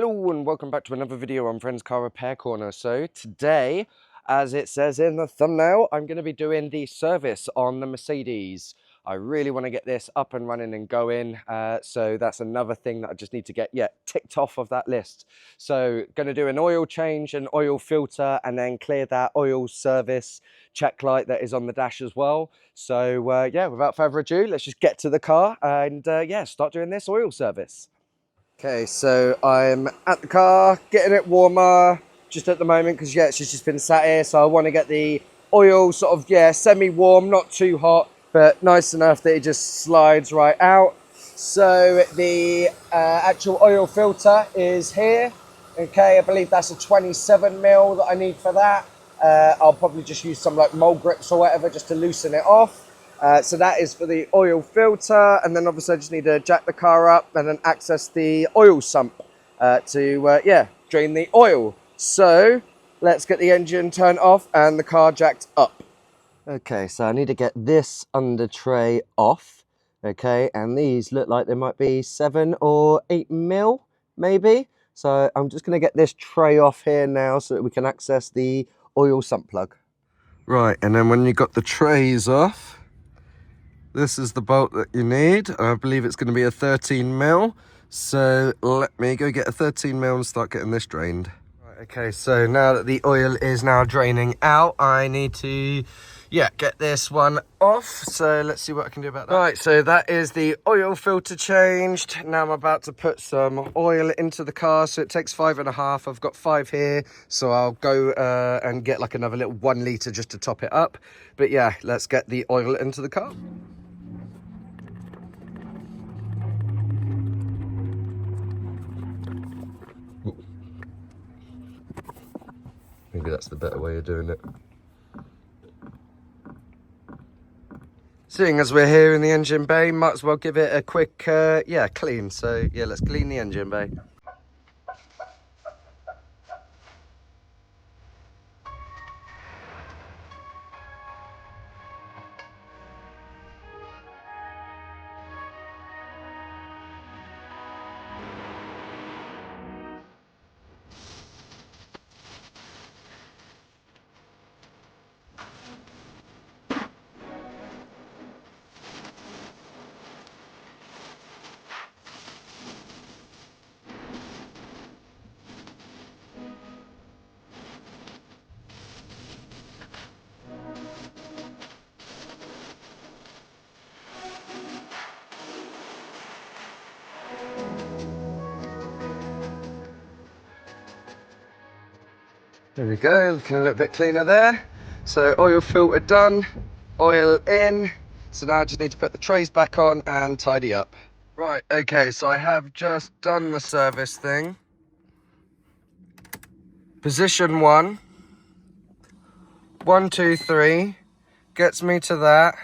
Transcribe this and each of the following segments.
Hello and welcome back to another video on Friends Car Repair Corner. So today, as it says in the thumbnail, I'm going to be doing the service on the Mercedes. I really want to get this up and running and going. So that's another thing that I just need to get ticked off of that list. So going to do an oil change, an oil filter, and then clear that oil service check light that is on the dash as well. So yeah, without further ado, let's just get to the car and yeah, start doing this oil service. Okay, so I'm at the car, getting it warmer just at the moment because, yeah, it's just been sat here. So I want to get the oil sort of, yeah, semi-warm, not too hot, but nice enough that it just slides right out. So the actual oil filter is here. Okay, I believe that's a 27 mil that I need for that. I'll probably just use some like mold grips or whatever just to loosen it off. So that is for the oil filter, and then obviously I just need to jack the car up and then access the oil sump to yeah, drain the oil. So let's get the engine turned off and the car jacked up. Okay, so I need to get this under tray off. Okay, and these look like they might be 7 or 8 mil, maybe. So I'm just going to get this tray off here now so that we can access the oil sump plug. Right, and then when you got the trays off, this is the bolt that you need. I believe it's going to be a 13 mil. So let me go get a 13 mil and start getting this drained. Right, okay, so now that the oil is now draining out, I need to, yeah, get this one off. So let's see what I can do about that. Right, so that is the oil filter changed. Now I'm about to put some oil into the car. So it takes 5.5. I've got 5 here. So I'll go and get like another little 1 litre just to top it up. But yeah, let's get the oil into the car. Maybe that's the better way of doing it. Seeing as we're here in the engine bay, might as well give it a quick, yeah, clean. So yeah, let's clean the engine bay. There we go, looking a little bit cleaner there. So oil filter done, oil in. So now I just need to put the trays back on and tidy up. Right, okay, so I have just done the service thing. Position 1, 1, 2, 3, gets me to that.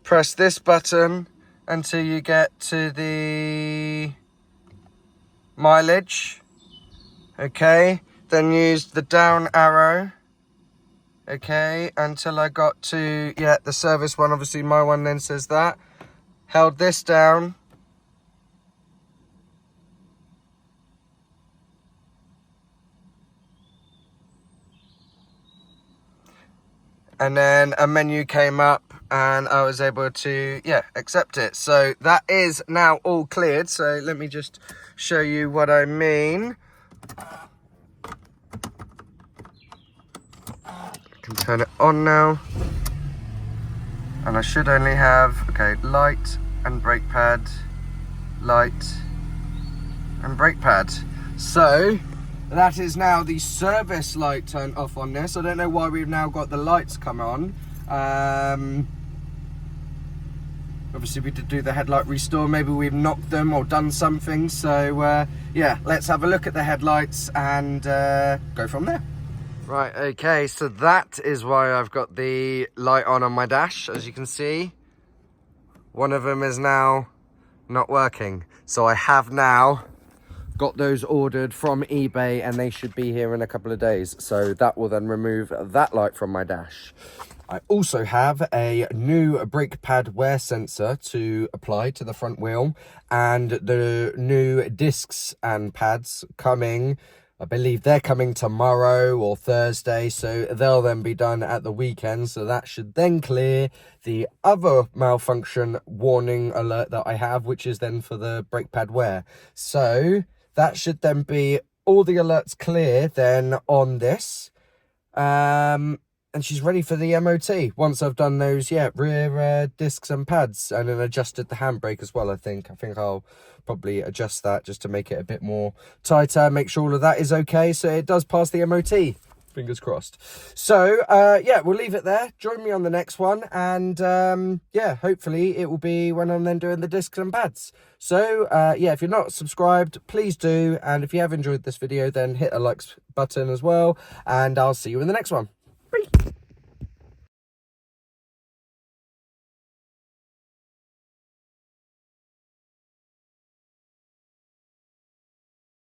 Press this button until you get to the mileage. Okay, then use the down arrow. Okay, until I got to, yeah, the service one. Obviously my one then says that. Held this down. And then a menu came up and I was able to, yeah, accept it. So that is now all cleared. So let me just show you what I mean. I can turn it on now. And I should only have, okay, light and brake pad, light and brake pad. So that is now the service light turned off on this. I don't know why we've now got the lights come on. Obviously we did do the headlight restore. Maybe we've knocked them or done something. So yeah, let's have a look at the headlights and go from there. Right, okay, so that is why I've got the light on my dash. As you can see, one of them is now not working. So I have now got those ordered from eBay and they should be here in a couple of days. So that will then remove that light from my dash. I also have a new brake pad wear sensor to apply to the front wheel, and the new discs and pads coming. I believe they're coming tomorrow or Thursday, so they'll then be done at the weekend. So that should then clear the other malfunction warning alert that I have, which is then for the brake pad wear. So that should then be all the alerts clear then on this. And she's ready for the MOT once I've done those, rear discs and pads, and then adjusted the handbrake as well. I think I'll probably adjust that just to make it a bit more tighter, make sure all of that is okay, so it does pass the MOT. Fingers crossed. So, yeah, we'll leave it there. Join me on the next one, and yeah, hopefully it will be when I'm then doing the discs and pads. So, yeah, if you're not subscribed, please do, and if you have enjoyed this video, then hit a like button as well, and I'll see you in the next one. Bye.